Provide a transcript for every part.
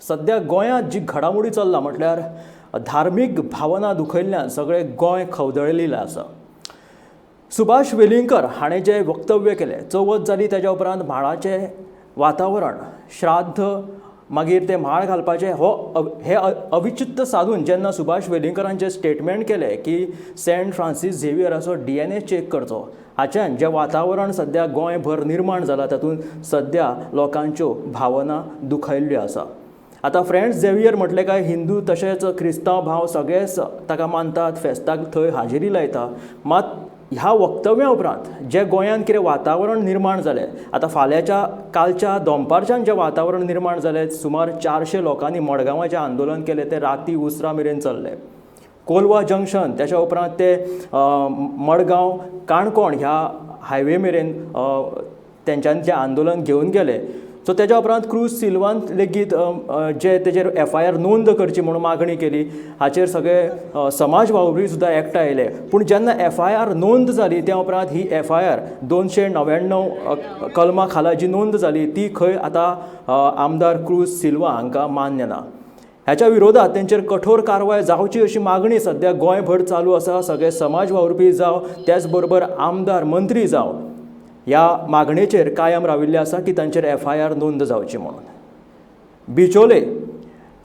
सध्या गोंयांत जी घडामोडी चल्ला म्हटल्यार धार्मीक भावना दुखयल्ल्यान सगळें गोंय खवदळिल्लें आसा. सुभाष वेलिंगकर हाणें जें वक्तव्य केलें, चवथ जाली तेज्या उपरांत म्हाळाचें वातावरण, श्राद्ध, मागीर ते म्हाळ घालपाचें हे अविचित्त साधून जेन्ना सुभाष वेलिंगकरांचें स्टेटमेंट केलें की सेंट फ्रांसीस झेवियराचो DNA चेक करचो, हाच्यान जें वातावरण सद्या गोंयभर निर्माण जालां तातूंत सद्या लोकांच्यो भावना दुखयल्ल्यो आसा. आतां फ्रेंड्स झेवियर म्हटलें काय हिंदू तशेंच क्रिस्तांव भाव सगळेच ताका मानतात, फेस्ताक थंय हाजेरी लायता. मात ह्या वक्तव्या उपरांत जे गोंयांत कितें वातावरण निर्माण जालें, आतां कालच्या दनपारच्यान जें वातावरण निर्माण जालें, सुमार 400 लोकांनी मडगांवां जें आंदोलन केलें तें राती उसरा मेरेन चल्लें. कोलवा जंक्शन, त्याच्या उपरांत ते मडगांव काणकोण ह्या हायवे मेरेन तेंच्यांनी जें आंदोलन घेवन गेले. सो तेज्या उपरांत क्रूज सिल्वान लेगीत जे तेजेर FIR नोंद करची म्हणून मागणी केली. हाचेर सगळे समाज वावुरपी सुद्दां एकठांय आयले. पूण जेन्ना FIR नोंद जाली त्या उपरांत ही FIR 299 कलमा खाला जी नोंद जाली ती खंय आतां आमदार क्रूज सिल्वा हांकां मान्य ना. ह्याच्या विरोधात तेंचेर कठोर कारवाय जावची अशी मागणी सद्या गोंयभर चालू आसा. सगळे समाज वावुरपी जावं, त्याच बरोबर आमदार मंत्री जावं, ह्या मागणेचेर कायम राविल्ले आसा की तांचेर FIR नोंद जावची म्हणून. बिचोले,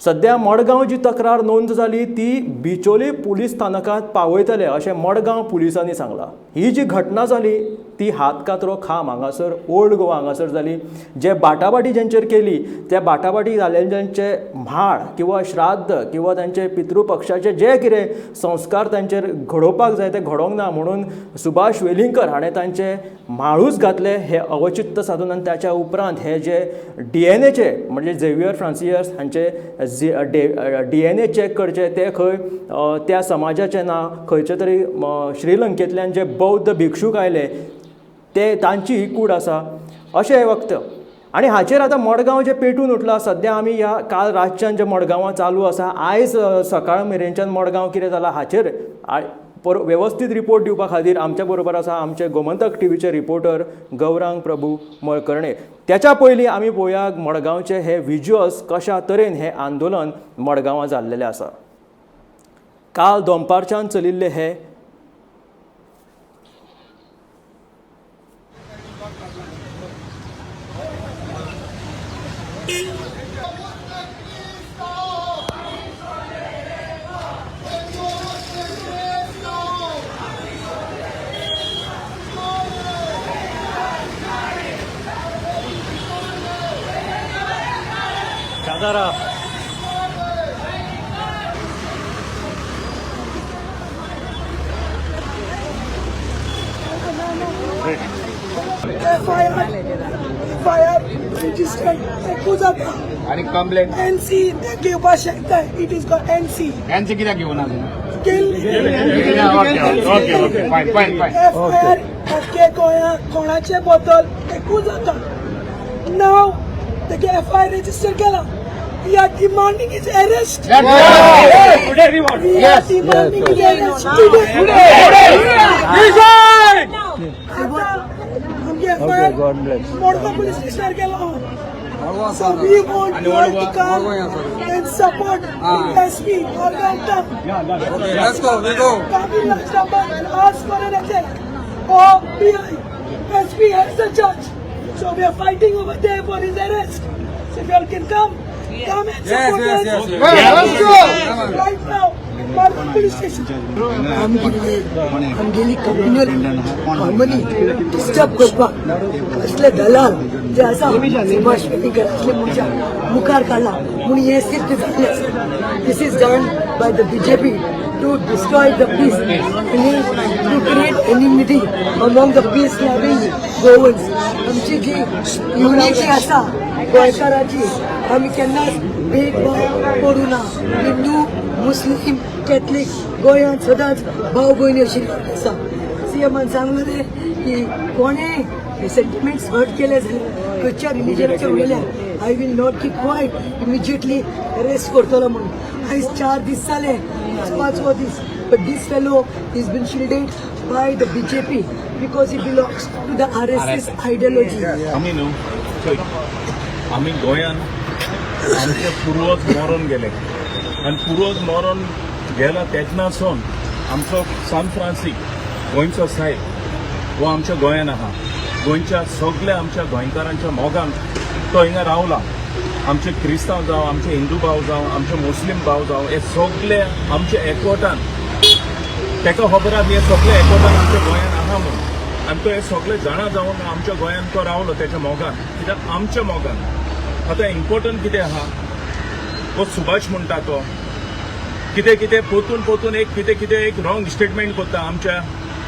सद्या मडगांव जी तक्रार नोंद जाली ती बिचोले पुलीस स्थानकांत पावयतले अशें मडगांव पुलिसांनी सांगलां. ही जी घटना जाली ती हातकात्रो खाम हांगासर ओल्ड गोवा हांगासर जाली. जे बाटाबाटी जेंचेर केली त्या बाटाबाटी जाल्ल्यांचे म्हाळ किंवा श्राद्ध किंवा तांचे पितृपक्षाचे जे कितें संस्कार तांचेर घडोवपाक जाय ते घडोवंक ना म्हणून सुभाष वेलिंगकर हाणें तांचे म्हाळूच घातले हे अवचित्त साधून. आनी त्याच्या उपरांत हे जे DNAचे म्हणजे झेवियर फ्रांसिस हांचे DNA चेक करचे ते खंय त्या समाजाचें ना, खंयचे तरी श्रीलंकेंतल्यान जे बौद्ध भिक्षूक आयले ते तांची ही कूड आसा अशें वक्त. आनी हाचेर आतां मडगांव जे पेटून उठला. सद्या आमी ह्या काल रातच्यान जे मडगांवां चालू आसा, आयज सकाळ मेरेनच्यान मडगांव कितें जालां हाचेर वेवस्थीत रिपोर्ट दिवपा खातीर आमच्या बरोबर आसा आमचे गोमंतक TVचे रिपोर्टर गौरांग प्रभू मळकर्णे. त्याच्या पयलीं आमी पळोवया मडगांवचे हे विज्युअल्स कशा तरेन हे आंदोलन मडगांवां जाल्लेलें आसा. काल दनपारच्यान चलिल्ले हे Kadara. FIR registered Ekuzata आणि कंप्लेंट NC ते घेवपाक शकता. It is called NC. यांचे कित्याक घेऊन आले? ओके फायन FIR अख्खे गोंया कोणाचे बद्दल Ekuzata नाव तेगे FIR रजिस्टर केला. We are demanding his arrest. We are demanding his arrest today. Mordga police station केला. So we want you all to come and support SP Organta. Okay, let's go. Come in large number and ask for an attack. OBI, SP has the judge. So we are fighting over there for his arrest. So if you all can come and support us. Let's go. Right now, Mordga police station. आमगेली communal harmony disturb करपाक असले दलाल जे आसा सुभाष वेलिंगकर असले मनशां मुखार काडला म्हूण हे सिद्ध जाल्लें आसा. This is done by the BJP to destroy the peace, to create enmity among the peace loving Goans. आमची जी युनिटी आसा गोंयकाराची आमी केन्नाच भेदभाव करूं ना. हिंदू, मुस्लीम, कॅथलीक गोंयांत सदांच भाव भयणी अशी आसा. CMान सांगलें की कोणें सेंटिमेंट्स हर्ट केले जाल्यार खंयच्या रिलिजनाचे उलयल्यार I will not keep quiet, immediately arrest करतलो म्हणून. आयज 4 दीस जाले, 5वो दीस. But this fellow is been shielded by the BJP because he belongs to the RSS ideology. आमी गोंयान आमचे पुर्वज मरून गेले आनी पुर्वज मरून गेला तेन्नासून आमचो सान फ्रांसीक गोंयचो साहेब हो आमच्या गोंयान आहा गोंयच्या सगळ्या आमच्या गोंयकारांच्या मोगान तो हिंगा रावला आमचे क्रिस्तांव जावं आमचे हिंदू भाव जावं आमचे मुस्लीम भाव जावं हे सगळे आमचे एकवटान ताका खबर आसा हे सगळे एकवटान आमच्या गोंयान आहा म्हणून आनी तो हे सगळे जाणा जावन आमच्या गोंयान तो रावलो त्याच्या मोगान कित्याक आमच्या मोगान आतां इम्पॉर्टंट कितें आहा तो सुभाष म्हणटा तो कितें कितें पोतून एक कितें एक रॉंग स्टेटमेंट करता आमच्या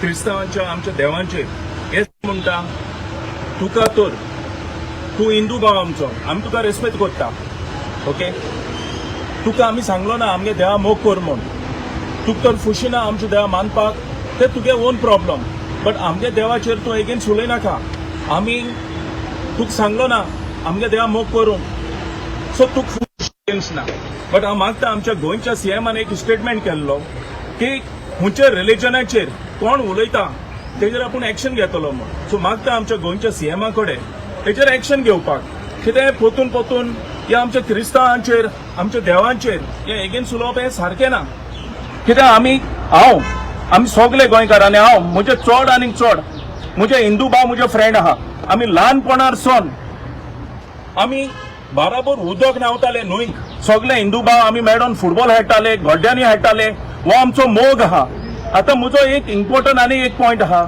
क्रिस्तांवांच्या आमच्या देवांचेर हे म्हणटा तुका तर तूं हिंदू भाव आमचो आमी तुका रेस्पेक्ट करता ओके तुका आमी सांगलो ना आमगे देवा मोग कर म्हूण तुका तर खुशी ना आमच्या देवा मानपाक ते तुगे ओन प्रॉब्लम बट आमगे देवाचेर तूं एगेन्स्ट उलय नाका आमी तुका सांगलो ना आमगे देवा मोग करूं सो तुका एगेन्स्ट ना बट हांव मागता आमच्या गोंयच्या सीएमान एक स्टेटमेंट केल्लो की खंयच्या रिलिजनाचेर कोण उलयता तेजेर आपूण एक्शन घेतलो म्हूण सो मागता आमच्या गोंयच्या सीएमा कडेन तेजेर एक्शन घेवपाक कितें पोतून या आमच्या क्रिस्तांवांचेर आमच्या देवांचेर हे एगेन्स्ट उलोवप हें सारकें ना कित्याक आमी सगळे गोंयकार आनी हांव म्हजे चड आनी चड म्हजे हिंदू भाव म्हजे फ्रेंड आहा आमी ल्हानपणार सावन आमी बराबर उदक न्हांवताले न्हंयक सगळे हिंदू भाव आमी मेळून फुटबॉल खेळटाले गड्ड्यांनी खेळटाले हो आमचो मोग आहा आतां म्हजो एक इम्पॉर्टंट आनी एक पॉयंट आहा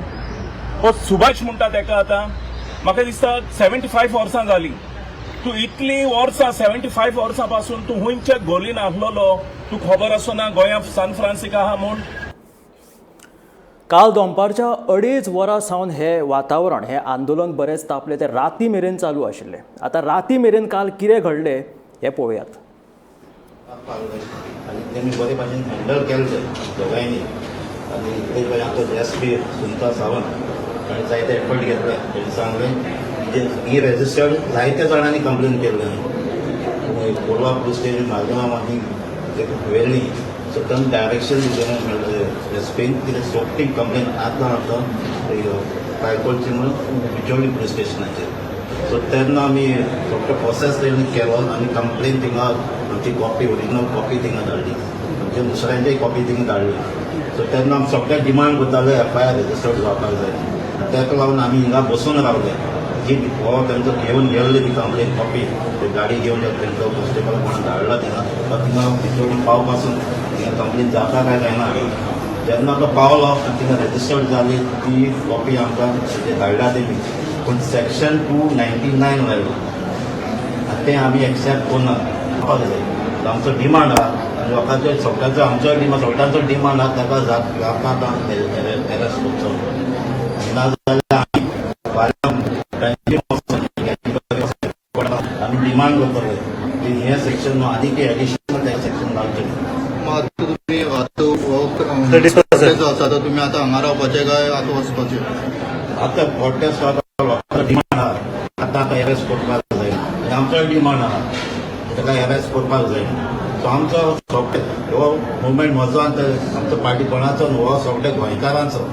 हो सुभाष म्हणटा ताका आतां म्हाका दिसता 75 वर्सां जालीं तूं इतलीं वर्सां 75 वर्सां पासून तूं खंयच्या गोलीन आसलोलो तूं खबर आसना गोंया सान फ्रांसीक आहा म्हूण काल दनपारच्या 2.5 वरां सावन हे वातावरण हे आंदोलन बरेंच तापले ते राती मेरेन चालू आशिल्ले आतां राती मेरेन काल कितें घडलें हें पळोवयात आनी तेमी बरे भाशेन हँडल केलें दोगांयनी आनी ते भाशेन आमचो एसपी सुनीता सावंत ताणें जायते एफर्ट घेतले तेणी सांगलें म्हणजे ही रेजिस्टर्ड जायत्या जाणांनी कंप्लेन केल्ली कोलवा पुलीस स्टेशन मालगांव आनी वेळी सो तांकां डायरेक्शन दिलें मेळ्ळें एसपीन कितें सोगटी कंप्लेन आतां कायकोलची म्हणून बिचोली पुलीस स्टेशनाचेर सो तेन्ना आमी फक्त प्रोसेस केलो आनी कंप्लेन थिंगा आमची कॉपी ओरिजिनल कॉपी थिंगा धाडली म्हणजे दुसऱ्यांची कॉपी थिंगा धाडली सो तेन्ना आमी सगळे डिमांड करताले एफआयआर रेजिस्टर्ड जावपाक जाय ताका लागून आमी हिंगा बसून रावले जी हो तेंचो घेवन गेल्ली ती कंप्लेन कॉपी गाडी घेवन तेंचो कॉन्स्टेबल कोण धाडला थिंगा थिंगा भितर पावपासून थिंगा कंप्लेन जाता काय जायना जेन्ना तो पावलो थिंगा रेजिस्टर्ड जाली ती कॉपी आमकां धाडला तेमी पूण सेक्शन 299 लायलो आनी तें आमी एक्सेप्ट करना जाय आमचो डिमांड आहा लोकांचो सगळ्यांचो आमचो डिमांड सगळ्यांचो डिमांड आहा ताका जाता आतां एरेस्ट करचो ना जाल्यार आमी डिमांड करतले की हे सेक्शन आनी कितें एडिशनल सेक्शन घालचें जो आसा तो तुमी आतां हांगा रावपाचे काय आतां वचपाचे आतां प्रोटेस्ट लोकांचो डिमांड आहा आतां एरेस्ट करपाक जाय आनी आमचो डिमांड आहा ताका एरेस्ट करपाक जाय सो आमचो सगळे हो मुवमेंट म्हजो आनी आमचो पार्टी कोणाचो न्हू हो सगळे गोंयकारांचो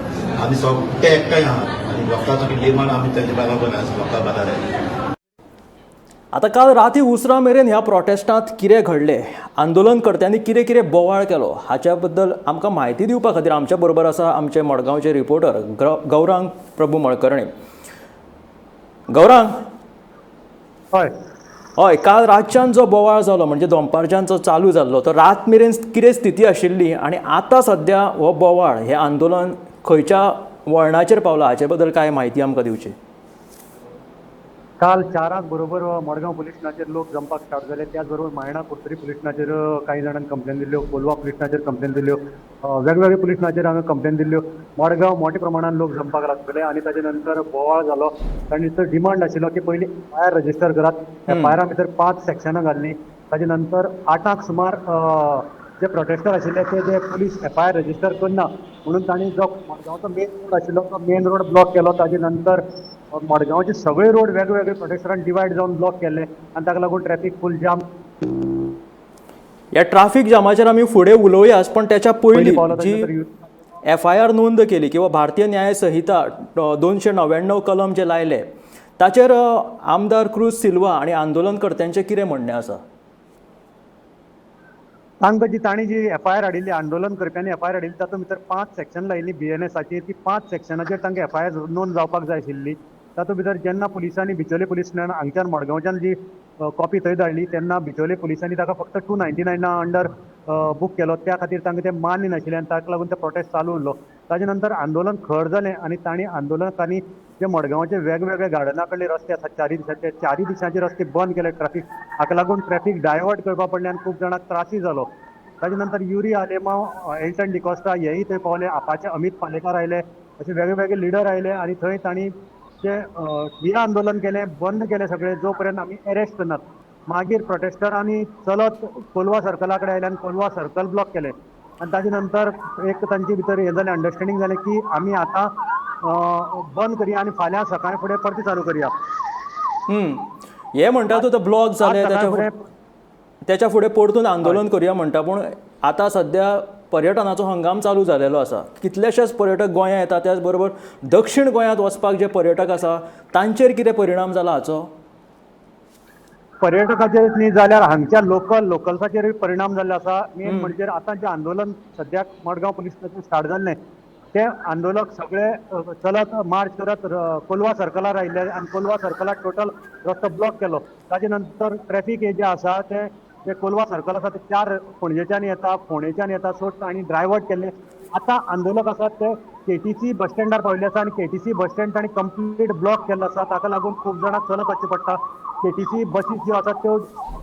आमी सगळे एकठांय आहा आनी लोकांचो डिमांड आमी तेजे बरोबर आसा लोकां बरोबर आतां काल राती उसरां मेरेन ह्या प्रोटेस्टांत कितें घडलें आंदोलनकर्त्यांनी कितें कितें बोवाळ केलो हाच्या बद्दल आमकां म्हायती दिवपा खातीर आमच्या बरोबर आसा आमचे मडगांवचे रिपोर्टर गौरांग प्रभू मळकर्णी गौरांग हय काल रातच्यान जो बोवाळ जालो म्हणजे दनपारच्यान जो चालू जाल्लो तो रात मेरेन कितें स्थिती आशिल्ली आनी आतां सद्या हो बोवाळ हें आंदोलन खंयच्या वळणाचेर पावला हाचे बद्दल कांय म्हायती आमकां दिवची काल 4 बरोबर मडगांव पुलीस स्टेशनाचेर लोक जमपाक स्टार्ट जाले त्याच बरोबर मायणा कुर्तरी पुलीस स्टेशनाचेर काही जाणांनी कंप्लेन दिल्ल्यो कोलवा पुलीस स्टेशनाचेर कंप्लेन दिल्ल्यो वेगवेगळ्या पुलीस स्टेशनाचेर हांगा कंप्लेन दिल्ल्यो मडगांव मोठ्या प्रमाणात लोक जमपाक लागतले आणि ताचे नंतर बोवाळ जालो तांणी तर डिमांड आशिल्लो की पयलीं एफआयआर रजिस्टर करात एफआयआरा भितर 5 सेक्शनां घाल्लीं ताचे नंतर 8 सुमार जे प्रोटेस्टर आशिल्ले ते पुलीस एफआयआर रजिस्टर करना म्हणून तांणी जो मडगांवचो मेन रोड आशिल्लो तो मेन रोड ब्लॉक केलो ताचे नंतर मडगांवचे सगळे रोड वेगवेगळे प्रोटेस्टरांनी डिवायड जावन ब्लॉक केले आनी ताका लागून ट्रॅफिक फूल जाम ह्या ट्रॅफिक जामाचेर आमी फुडें उलोवयाच पण त्याच्या पयलीं जी एफआयआर नोंद केली किंवा भारतीय न्याय संहिता 299 कलम जे लायले ताचेर आमदार क्रूज सिल्वा आनी आंदोलनकर्त्यांचें कितें म्हणणें आसा तांकां तांणी जी FIR हाडिल्ली आंदोलन करप्यांनी FIR हाडिल्ली तातूंत भितर 5 सेक्शन लायिल्ली BNSची ती 5 सेक्शनाचेर तांकां FIR नोंद जावपाक जाय आशिल्ली. तातूंत भितर जेन्ना पुलिसांनी बिचोले पुलीस स्टेशन हांगच्यान मडगांवच्यान जी कॉपी थंय धाडली तेन्ना बिचोले पुलिसांनी ताका फक्त 299 अंडर बूक केलो. त्या खातीर तांकां तें मान्य नाशिल्लें आनी ताका लागून ते प्रोटेस्ट चालू उरलो. ताजे नंतर आंदोलन खर जालें आनी तांणी आंदोलकांनी जे मडगांवचे वेगवेगळे गार्डना कडले रस्ते आसात चारय दिशांचे रस्ते बंद केले ट्रॅफिक. हाका लागून ट्रॅफिक डायवर्ट करपा पडलें आनी खूब जाणांक त्रासय जालो. ताजे नंतर युरी आलेमांव एल्टन डिकोस्टा हेय थंय पावले. आपाचे अमित पालेकार आयले, असे वेगवेगळे लिडर आयले आनी थंय तांणी जे ठिय्या आंदोलन केलें, बंद केलें सगळें जो पर्यंत आमी अरेस्ट करनात. मागीर प्रोटेस्टरांनी चलत कोलवा सर्कला कडेन आयले आनी कोलवा सर्कल ब्लॉक केलें आनी ताजे नंतर एक तांचे भितर हें जालें, अंडरस्टँडींग जालें की आमी आतां बंद करया आनी फाल्यां सकाळी फुडें परती चालू करया. हे म्हणटा तूं तो ब्लॉक जाले त्याच्या फुडें परतून आंदोलन करुया म्हणटा, पूण आतां सध्या पर्यटनाचो हंगाम चालू जालेलो आसा. कितलेशेच पर्यटक गोंयांत येतात, त्याच बरोबर दक्षिण गोंयांत वचपाक जे पर्यटक आसा तांचेर कितें परिणाम जाला हाचो? पर्यटकाचेर न्ही जाल्यार हांगच्या लोकल्साचेर परिणाम जाल्ले आसा. मेन म्हणजे आतां जें आंदोलन सद्याक मडगांव पुलीस स्टेशन स्टार्ट जाल्लें ते आंदोलक सगळे चलत मार्च करत कोलवा सर्कलार आयिल्ले आनी कोलवा सर्कलार टोटल रस्तो ब्लॉक केलो. ताजे नंतर ट्रॅफिक हे जे आसा ते कोलवा सर्कल आसा ते 4 पणजेच्यान येता, फोंडेच्यान येता, सो तांणी डायवर्ट केल्ले. आतां आंदोलक आसात ते KTC बस स्टँडार पाविल्ले आसा आनी KTC बस स्टँड तांणी कंप्लीट ब्लॉक केल्लो आसा. ताका लागून खूब जाणांक चलत वचचें पडटा. KTC बसीस ज्यो आसात त्यो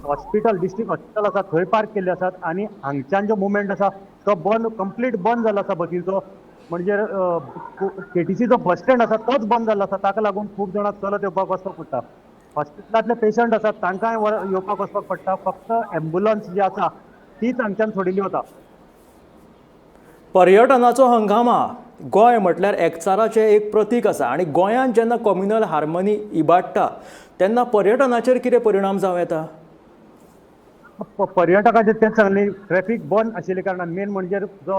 हॉस्पिटल, डिस्ट्रिक्ट हॉस्पिटल आसा थंय पार्क केल्ले आसात आनी हांगच्यान जो मुवमेंट आसा तो कंप्लीट बंद जाल्लो आसा बसीचो. म्हणजे KTC जो बस स्टँड आसा तोच बंद जाल्लो आसा. ताका लागून खूब जाणांक चलत येवपाक वचपाक पडटा. हॉस्पिटलांतले पेशंट आसात तांकांय येवपाक वचपाक पडटा. फक्त एम्ब्युलन्स जी आसा तीच हांगच्यान सोडिल्ली वता. पर्यटनाचो हंगाम गोंय म्हटल्यार एकचाराचें एक प्रतीक आसा आनी गोंयांत जेन्ना कम्युनल हार्मनी इबाडटा तेन्ना पर्यटनाचेर कितें परिणाम जावं येता? पर्यटकाचेर तेच सांगली, ट्रॅफिक बंद आशिल्ले कारणान मेन म्हणजे जो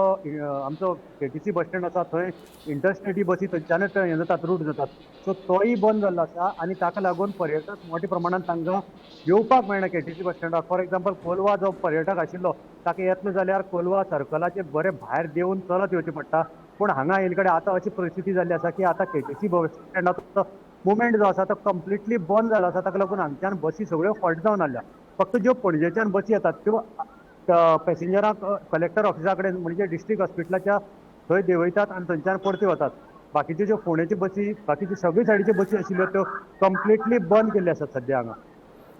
आमचो KTC बस स्टँड आसा थंय इंटरस्टेटी बसी थंयच्यानच हें जातात, रूट जातात. सो तोय बंद जाल्लो आसा आनी ताका लागून पर्यटक मोठ्या प्रमाणात तांकां येवपाक मेळना KTC बस स्टँडार. फॉर एक्झाम्पल कोलवा जो पर्यटक आशिल्लो ताका येतलो जाल्यार कोलवा सर्कलाचे बरें भायर देंवन चलत येवचें पडटा. पूण हांगा येयले कडेन आतां अशी परिस्थिती जाल्ली आसा की आतां KTC बस स्टँडाचो मुवमेंट जो आसा तो कंप्लिटली बंद जालो आसा. ताका लागून हांगच्यान बसी सगळ्यो फॉल्ट जावन आसल्या. फक्त ज्यो पणजेच्यान बसी येतात त्यो पॅसेंजरांक कलेक्टर ऑफिसा कडेन म्हणजे डिस्ट्रिक्ट हॉस्पिटलाच्या थंय देंवयतात आनी थंयच्यान परती वतात. बाकीच्यो ज्यो फोंडेच्यो बसी, बाकीच्यो सगळ्यो सायडीच्यो बसी आशिल्ल्यो त्यो कंप्लिटली बंद केल्ल्यो आसात सद्या हांगा.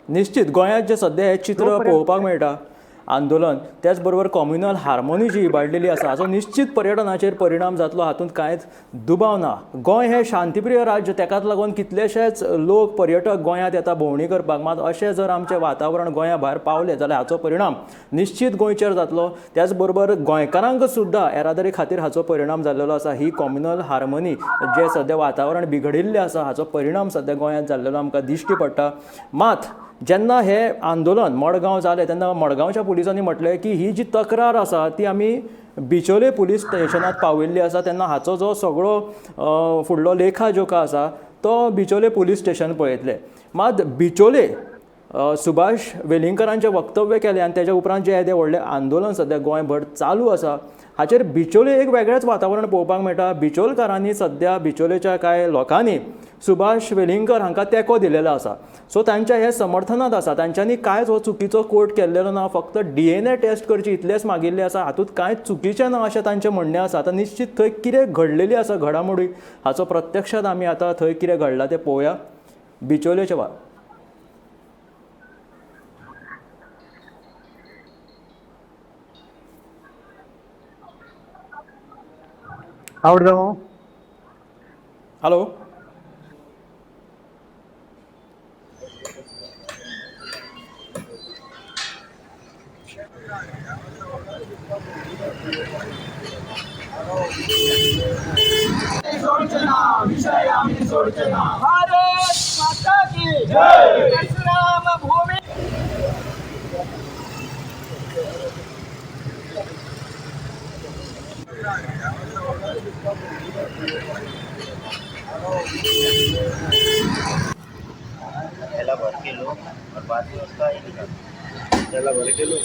निश्चित गोंयांत जे सध्या हे चित्र पळोवपाक मेळटा आंदोलन, त्याच बरोबर कम्युनल हार्मोनी जी इबाडलेली आसा हाचो निश्चित पर्यटनाचेर परिणाम जातलो, हातूंत कांयच दुबाव ना. गोंय हें शांतीप्रिय राज्य, तेकाच लागून कितलेशेच लोक पर्यटक गोंयांत येता भोंवडी करपाक. मात अशें जर आमचें वातावरण गोंया भायर पावलें जाल्यार हाचो परिणाम निश्चित गोंयचेर जातलो. त्याच बरोबर गोंयकारांक सुद्दां येरादारी खातीर हाचो परिणाम जाल्लो आसा. ही कम्युनल हार्मनी जें सद्या वातावरण बिगडिल्लें आसा हाचो परिणाम सद्या गोंयांत जाल्लो आमकां दिश्टी पडटा. मात जेन्ना हे आंदोलन मडगांव जालें तेन्ना मडगांवच्या पुलिसांनी म्हटलें की ही जी तक्रार आसा ती आमी बिचोले पुलीस स्टेशनांत पावयल्ली आसा. तेन्ना हाचो जो सगळो फुडलो लेखा जोखा आसा तो बिचोले पुलीस स्टेशन पळयतलें. मात बिचोले सुभाष वेलिंगकरांचें वक्तव्य केलें आनी तेच्या उपरांत जें येदें व्हडलें आंदोलन सद्या गोंयभर चालू आसा हाचेर बिचोले एक वेगळेंच वातावरण पळोवपाक मेळटा. बिचोलकारांनी सद्या बिचोलेच्या कांय लोकांनी सुभाष वेलिंगकर हांकां तेंको दिलेलो आसा. सो तांच्या हे समर्थनांत आसा. तांच्यांनी कांयच हो चुकीचो कोट केल्लेलो ना. फक्त DNA टेस्ट करची इतलेंच मागिल्लें आसा. हातूंत कांयच चुकीचें ना अशें तांचें म्हणणें आसा. आतां निश्चित थंय कितें घडलेली आसा घडामोडी हाचो प्रत्यक्षांत आमी आतां थंय कितें घडलां तें पळोवया. बिचोलेचे वा आवड जावं. हॅलो, भारत माता की जय. परशुराम भूमि पहला भर के लो और बाद में उसका ही निकालो. पहला भर के लो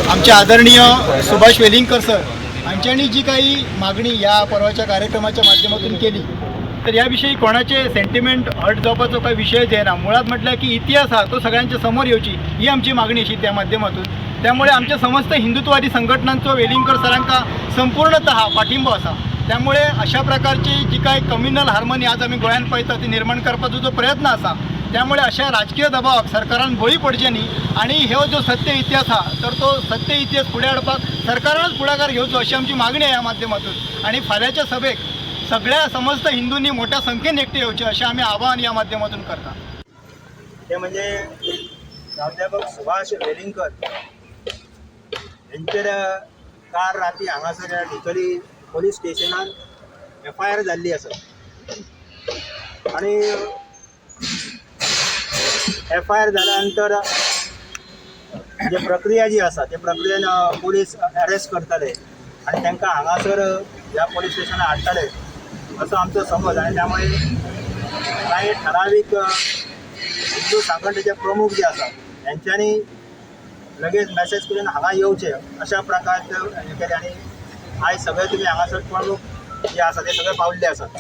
आमचे आदरणीय सुभाष वेलिंगकर सर यांच्यानी जी काही मागणी या परवाच्या कार्यक्रमाच्या माध्यमातून केली तर याविषयी कोणाचे सेंटिमेंट हर्ट जावपाचो काही विषयच येना. मुळात म्हटल्यार की इतिहास हा तो सगळ्यांच्या समोर येवची ही आमची मागणी अशी त्या माध्यमातून. त्यामुळे आमच्या समस्त हिंदुत्ववादी संघटनांचो वेलिंगकर सरांका संपूर्णतः पाठिंबो असा. त्यामुळे अशा प्रकारची जी काही कम्युनल हार्मनी आज आम्ही गोंयांत पळयता ती निर्माण करपाचो जो प्रयत्न असा त्यामुळे अशा राजकीय दबावाक सरकारान बळी पडचे न्ही आणि हो जो सत्य इतिहास हा तर तो सत्य इतिहास फुडें हाडपाक सरकारानच पुढाकार घेवचो अशी आमची मागणी आहे या माध्यमातून. आणि फाल्यांच्या सभेक सगळ्या समस्त हिंदूंनी मोठ्या संख्येन एकटे येवचे अशें आमी आवाहन या माध्यमातून करता. ते म्हणजे प्राध्यापक सुभाष वेलिंगकर यांचेर काल राती हांगासर डिचोली पोलीस स्टेशनान FIR जाल्ली आसा आणि FIR जाल्या नंतर जे प्रक्रिया जी आसा ते प्रक्रियेन पोलीस अरेस्ट करतले आणि तांकां हांगासर ह्या पोलीस स्टेशनार हाडटले असो आमचो समज. आणि त्यामुळे काही ठराविक हिंदू संघटनेचे प्रमुख जे आसा त्यांच्यांनी लगेच मेसेज करून हांगा येवचे अशा प्रकारचे हे केले. आणि आयज सगळे तुम्ही हांगासर प्रमुख जे आसा ते सगळे पावल्ले आसात.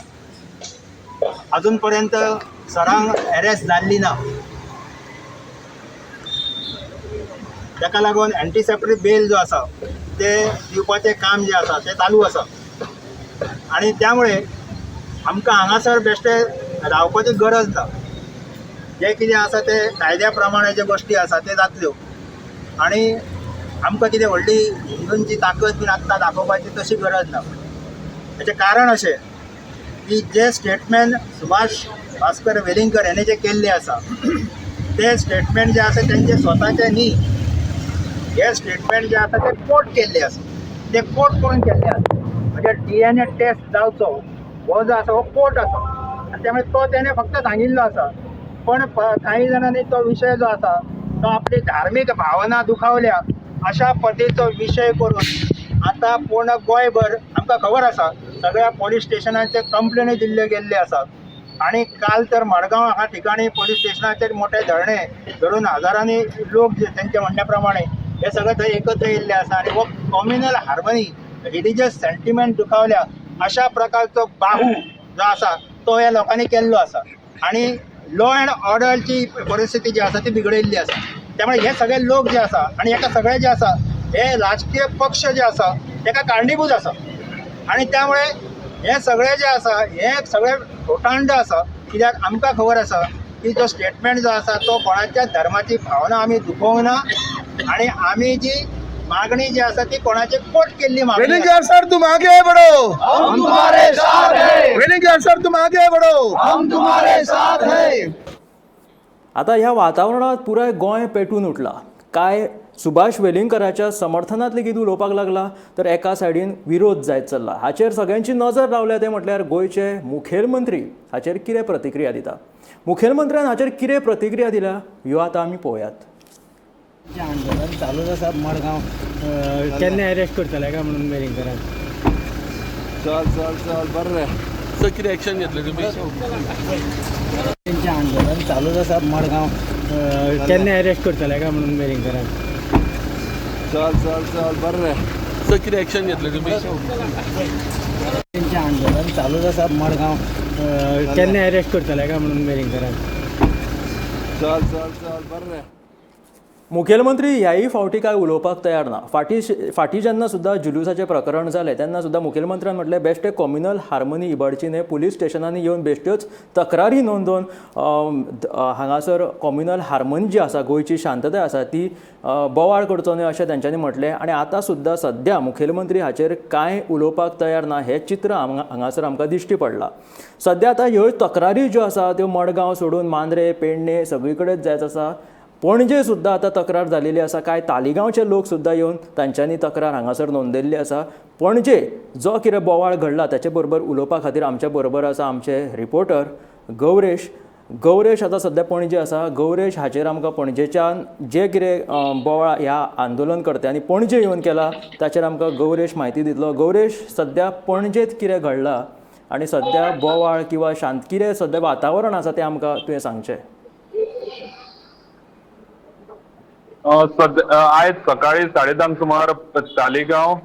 अजून पर्यंत सरांक अरेस्ट जाल्ली ना. ताका लागून एंटीसेप्टरी बेल जो आसा ते दिवपाचें काम जे आसा ते चालू आसा. आणि त्यामुळे आमकां हांगासर बेश्टे रावपाची गरज ना. जे कितें आसा ते कायद्या प्रमाणे जे गोश्टी आसा ते जातल्यो. आणि आमकां कितें व्हडली हिंदूंची ताकद बीन आत्तां दाखोवपाची तशी गरज ना. हेचें कारण अशें की जे स्टेटमेंट सुभाष भास्कर वेलिंगकर हेणे जे केल्ले आसा ते स्टेटमेंट जे आसा तेंचे स्वताचे न्ही. हे स्टेटमेंट जे आसा ते कोर्ट केल्ले आसा. ते कोर्ट करून केल्ले आसा. म्हणजे DNA टेस्ट जावचो हो जो आसा हो कोर्ट आसा. आनी त्यामुळे तो तेणे फक्त सांगिल्लो आसा. पण काही जाणांनी तो विशय जो आसा तो आपली धार्मीक भावना दुखावल्या अशा पद्धतीचो विशय करून आता पूर्ण गोंयभर आमकां खबर आसा सगळ्या पोलीस स्टेशनांचे कंप्लेनी दिल्ले गेल्ले आसात. आणि काल तर मडगांव ह्या ठिकाणी पोलीस स्टेशनाचेर मोठे धरणे धरून हजारांनी लोक जे त्यांच्या म्हणण्या प्रमाणे हे सगळे थंय एकत्र येयल्ले आसा. आणि हो कम्युनल हार्मनी रिलिजियस सेंटिमेंट दुखावल्या अशा प्रकारचो बाहू जो आसा तो ह्या लोकांनी केल्लो आसा. आणि लॉ अँड ऑर्डरची परिस्थिती जी आसा ती बिगडयल्ली आसा. त्यामुळे हे सगळे लोक जे आसा आणि हेका सगळे जे आसा हे राजकीय पक्ष जे आसा तेका कारणीभूत आसा. आणि त्यामुळे हे सगळे जे आसा हे सगळे खोटांड आसा. कित्याक आमकां खबर आसा की जो स्टेटमेंट जो आसा तो कोणाच्या धर्माची भावना आमी दुखोवंक ना. आणि आमी जी मागणी जी आसा ती कोणाची कोट केल्ली मागणी. वेलिंगकर सर तुम आगे बढ़ो, हम तुम्हारे साथ हैं. वेलिंगकर सर तुम आगे बढ़ो, हम तुम्हारे साथ हैं. आता ह्या वातावरणात पुराय गोंय पेटून उठला. काय सुभाष वेलिंगकराच्या समर्थनात लेगीत उलोवपाक लागला तर एका सायडीन विरोध जायत चल्ला. हाचेर सगळ्यांची नजर रावल्या ते म्हटल्यार गोंयचे मुखेलमंत्री हाचेर कितें प्रतिक्रिया दिता. मुखेलमंत्र्यान हाचेर कितें प्रतिक्रिया दिल्या ह्यो आतां आमी पळोवयात. जे आंदोलन चालूच आसा मडगांव केन्ना अरेस्ट करतले काय म्हणून वेलिंगकरान. चल बरें. सर कितें एक्शन घेतलें तुमी. तेंचें आंदोलन चालूच आसा मडगांव केन्ना अरेस्ट करतले काय म्हणून वेलिंगकरान. चल बरें. सर कितें एक्शन घेतलें तुमी. तेंचें आंदोलन चालूच आसा मडगांव केन्ना अरेस्ट करतले काय म्हणून वेलिंगकरान. चल बरें. मुखेलमंत्री ह्याय फावटी काय उलोवपाक तयार ना. फाटी जेन्ना सुद्दां जुलुसाचें प्रकरण जालें तेन्ना सुद्दां मुखेलमंत्र्यान म्हटलें बेश्टे कम्युनल हार्मनी इबाडची न्हय. पुलीस स्टेशनांनी येवन बेश्ट्योच तक्रारी नोंदोवन हांगासर कम्युनल हार्मनी जी आसा गोंयची शांतताय आसा ती बोवाळ करचो न्हय अशें तांच्यांनी म्हटलें. आनी आतां सुद्दां सद्या मुखेलमंत्री हाचेर कांय उलोवपाक तयार ना हें चित्र हांगासर आमकां दिश्टी पडलां. सद्या आतां ह्यो तक्रारी ज्यो आसा त्यो मडगांव सोडून मांद्रे पेडणे सगळी कडेच जायत आसा. पणजे सुद्दां आतां तक्रार जालेली आसा. कांय तालिगांवचे लोक सुद्दां येवन तांच्यांनी तक्रार हांगासर नोंदयल्ली आसा. पणजे जो कितें बोवाळ घडला ताचे बरोबर उलोवपा खातीर आमच्या बरोबर आसा आमचे रिपोर्टर गौरेश आतां सद्या पणजे आसा. गौरेश हाचेर आमकां पणजेच्यान जे कितें बोवाळ ह्या आंदोलनकर्त्यांनी पणजे येवन केला ताचेर आमकां गौरेश म्हायती दितलो. गौरेश, सद्या पणजेंत कितें घडलां आनी सध्या बोवाळ किंवा शांत कितें सध्या वातावरण आसा तें आमकां तुवें सांगचें. आयज सकाळी 10:30 सुमार तालिगांव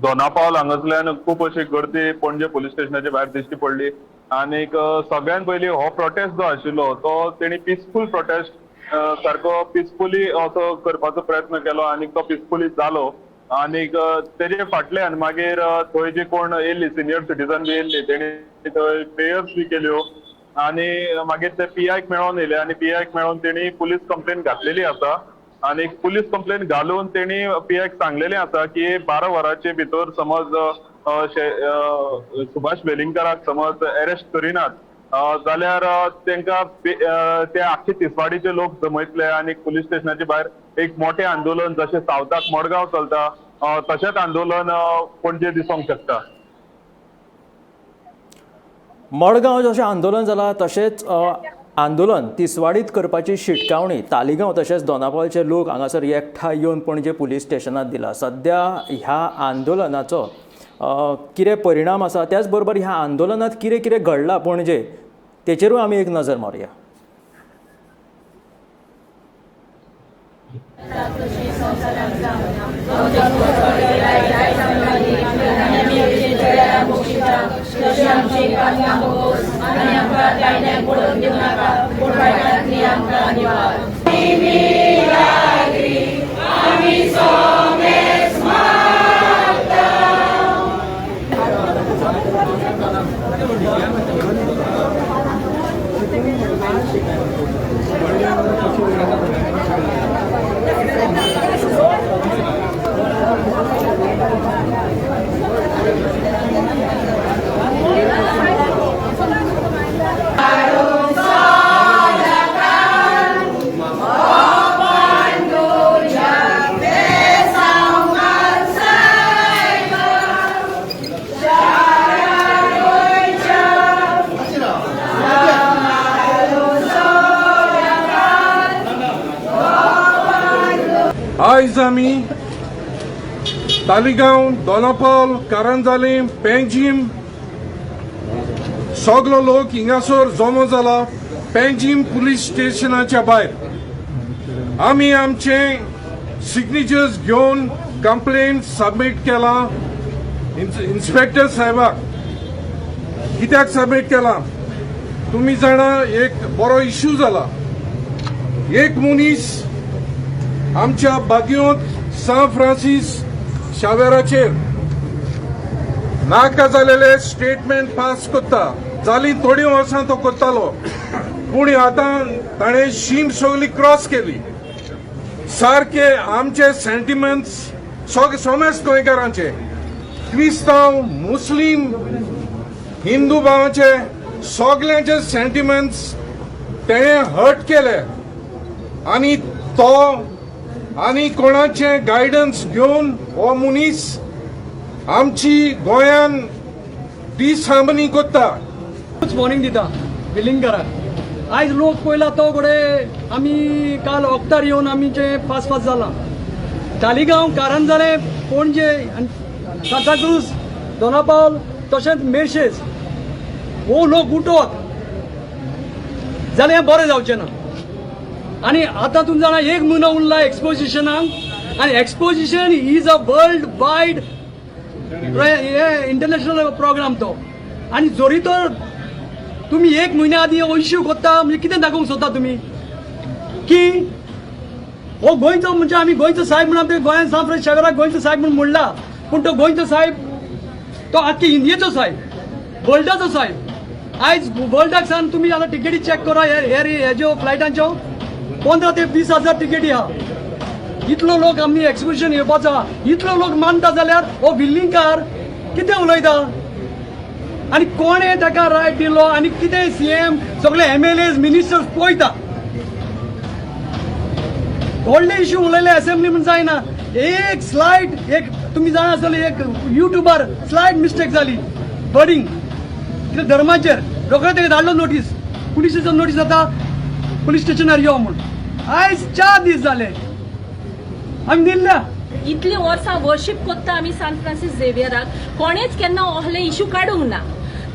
दोनापावल हांगासरल्यान खूब अशी गर्दी पणजे पुलीस स्टेशनाच्या भायर दिश्टी पडली. आनीक सगळ्यान पयलीं हो प्रोटेस्ट जो आशिल्लो तो तेणी पिसफूल प्रोटेस्ट सारको पिसफुली असो करपाचो प्रयत्न केलो आनी तो पिसफुली जालो. आनीक तेजे फाटल्यान मागीर थंय जे कोण येयल्ली सिनियर सिटीजन बी येयल्ली तेणी थंय प्रेयर्स बी केल्यो आनी मागीर ते PIक मेळोन येयले आनी PIक मेळोन तेणी पुलीस कंप्लेन घातलेली आसा. आनी पुलीस कंप्लेन घालून तेणी PIक सांगलेलें आसा की 12 वरांचे भितर समज सुभाष वेलिंगकराक समज अरेस्ट करिनात जाल्यार तांकां ते आख्खे तिसवाडीचे लोक जमयतले आनी पुलीस स्टेशनाच्या भायर एक मोठें आंदोलन जशें सावथाक मडगांव चलता तशेंच आंदोलन पणजे दिसूंक शकता. मडगांव जशें आंदोलन जालां तशेंच आंदोलन तिसवाडीत करपाची शिटकावणी तालिगांव तशेंच दोनापावलचे लोक हांगासर एकठांय येवन पणजे पुलीस स्टेशनांत दिला. सध्या ह्या आंदोलनाचो कितें परिणाम आसा त्याच बरोबर ह्या आंदोलनात कितें कितें घडलां पणजे तेचेरूय आमी एक नजर मारया. आयज आमी तालिगांव दोनापावल कारंजाली पेंजीम सगलो लोक हिंगासर जमो जाला पेंजीम पुलीस स्टेशनाच्या भायर. आमी आमचे सिग्नेचर्स घेवन कंप्लेंट सबमीट केला इन्स्पेक्टर साहेबाक. कित्याक सबमीट केला तुमी जाणा एक बरो इश्यू जाला. एक मनीस आमच्या बागयोंत सान फ्रांसीस शावेराचेर नाका जालेले स्टेटमेंट पास करता जाली थोडी वर्सां तो करतालो पूण आतां ताणें शीम सगळी क्रॉस केली. सारखे आमचे सेंटिमेंट्स सोमेस्त गोंयकारांचे क्रिस्तांव मुस्लीम हिंदू भावाचे सगळ्यांचे सेंटिमेंट्स तेणें हर्ट केले आनी तो आनी कोणाचे गायडन्स घेवन हो मनीस आमची गोंयान डिसहार्मनी करता. वॉर्निंग दिता वेलिंगकराक. आयज लोक पयला तो घोडे आमी काल वखदार येवन आमीचे पास जाला. तालिगांव कारंजाले पणजे सांताक्रूज दोनापावल तशेंच मेर्शेज हो लोक उठोवप जाल्यार हें बरें जावचें ना. आनी आतां तुमी जाणा एक म्हयनो उरला एक्सपोजिशनाक आनी exposition is a world wide international programme तो. आनी जोरी तर तुमी एक म्हयन्या आदी हो इश्यू करता म्हणजे कितें दाखोवंक सोदता तुमी की हो गोंयचो म्हणजे आमी गोंयचो साहेब म्हणून आमच्या गोंयांत सान फ्रांसीस शावेराक गोंयचो साहेब म्हणून म्हणला पूण तो गोंयचो साहेब तो आख्खे इंडियेचो साहेब वर्ल्डाचो साहेब. आयज वर्ल्डाक सान तुमी आतां टिकेटी चॅक करा हेज्यो फ्लायटांच्यो 15 ते 20 हजार टिकेटी आहा. इतलो लोक आमी एक्सपोजिशन येवपाचो आहा. इतलो लोक मानता जाल्यार हो विल्लिंगकार कितें उलयता आनी कोणें ताका रायट दिलो आनी कितें CM सगळे MLAs मिनिस्टर्स पळयता. व्हडले इश्यू उलयले असेंब्ली म्हणून जायना. एक स्लायड एक तुमी जाणा आसतले एक युट्यूबार स्लायड मिस्टेक जाली बर्डिंग कितें धर्माचेर रोखडें ताका धाडलो नोटीस पुलिसेचो नोटीस जाता पुलीस स्टेशनार यो म्हूण. आयज 4 दीस जाले आमी निल्ल्या. इतली वर्सां वर्शीप कोत्ता आमी सान फ्रांसीस झेवियराक कोणेच केन्ना असले इश्यू काडूंक ना.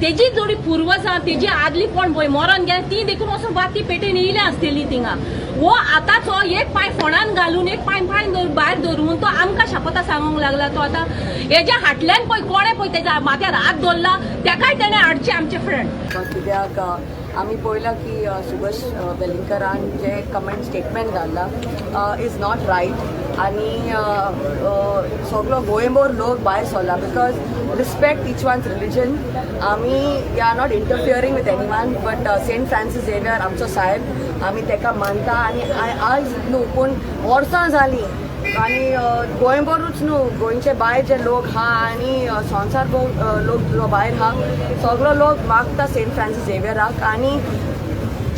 तेजी जोडी पूर्वजां तेजी आदली कोण पळय मरण गेले ती देखून वचून बाती पेटेन येयल्या आसतली थिंगा वो आतांचो एक पांय फोंडान घालून एक पांय भायर धरून तो आमकां शापता सांगूंक लागला तो आतां हेज्या हाटल्यान पळय कोणें पळय तेज्या माथ्यार हात दवरला तेकाय तेणें हाडचे आमचे फ्रेंड कित्याक आमी पळयलां की सुभाष वेलिंगकरान जे कमेंट स्टेटमेंट घाल्ला इज नॉट रायट आनी सगळो गोंयभर लोक भायर सरला because respect each one's religion आमी we are not interfering with any one but saint Francis Xavier आमचो साहेब आमी तेका मानता आनी आज न्हू पूण वर्सां जालीं आनी गोंयभरूच न्हू गोंयचे भायर जे लोक हा आनी संवसार लोक भायर हा सगळो लोक मागता सेंट फ्रांसीस झेवियराक आनी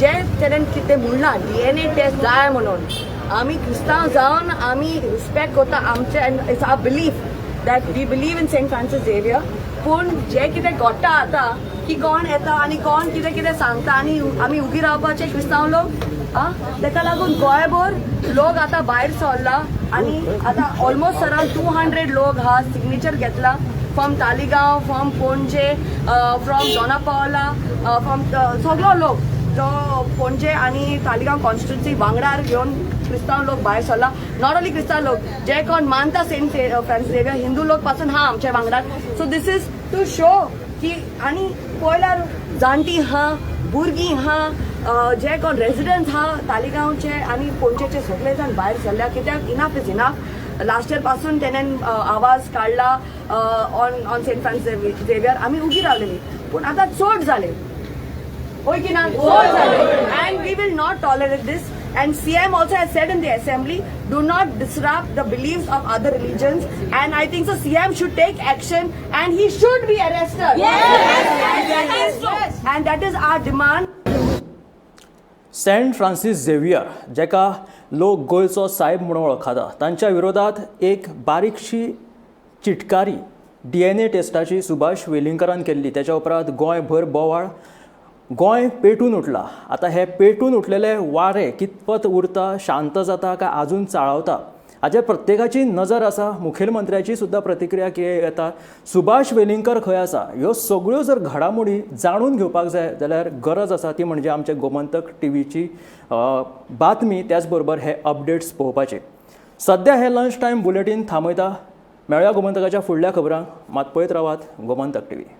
जे तेणेन कितें म्हणलां DNA टेस्ट जाय म्हणून आमी क्रिस्तांव जावन आमी रिस्पेक्ट करता आमचे and it's our belief that we believe in Saint Francis Xavier पूण जे कितें घडटा आतां की कोण येता आनी कोण कितें कितें सांगता आनी आमी उगी रावपाचे क्रिस्तांव लोक तेका लागून गोंयभर लोक आतां भायर सरला आनी आतां ऑलमोस्ट अराउंड 200 लोक हा सिग्नेचर घेतला फ्रॉम तालिगांव फ्रॉम पणजे फ्रॉम दोनापावला फ्रॉम सगळो लोक जो पणजे आनी तालिगांव कॉन्स्टिट्युन्सी वांगडार घेवन क्रिस्तांव लोक भायर सरला नॉट ओन्ली क्रिस्तांव लोक जे कोण मानता सेंट फ्रांसीस झेवियर हिंदू लोक पासून हा आमच्या वांगडार so this is to show की आनी पयल्यार जाणटी हा भुरगीं हा जे कोण रेजिडेंट्स हा तालिगांवचे आनी पणजेचे सगळे जाण भायर सरल्या कित्याक enough is enough last year पासून तेणेन आवाज काडला ऑन सेंट फ्रांसीस झेवियर आमी उगी रावलेली पूण आतां चड जाले होय की ना चड जाले and we will not tolerate this and CM also has said in the assembly do not disrupt the beliefs of other religions and I think so CM should take action and he should be arrested yes. And that is our demand Saint Francis Xavier जेका लोक गोंयचो साहेब म्हणून वळखता तांच्या विरोधात एक बारीकशी चिटकारी DNA टेस्टाची Subhash वेलिंगकरान केल्ली त्याच्या उपरांत गोंयभर बोवाळ गोंय पेटून उठला आता हे पेटून उठलेले वारे कितपत उरता शांत जाता काय अजून चाळवता हाचेर प्रत्येकाची नजर आसा मुखेलमंत्र्याची सुद्धा प्रतिक्रिया येता सुभाष वेलिंगकर खंय आसा ह्यो सगळ्यो जर घडामोडी जाणून घेवपाक जाय जाल्यार गरज आसा ती म्हणजे आमचे गोमंतक टीव्हीची बातमी त्याच बरोबर हे अपडेट्स पळोवपाचे सध्या हे लंच टायम बुलेटीन थांबयता मेळया गोमंतकाच्या फुडल्या खबरांक मात पळयत रावात गोमंतक टीव्ही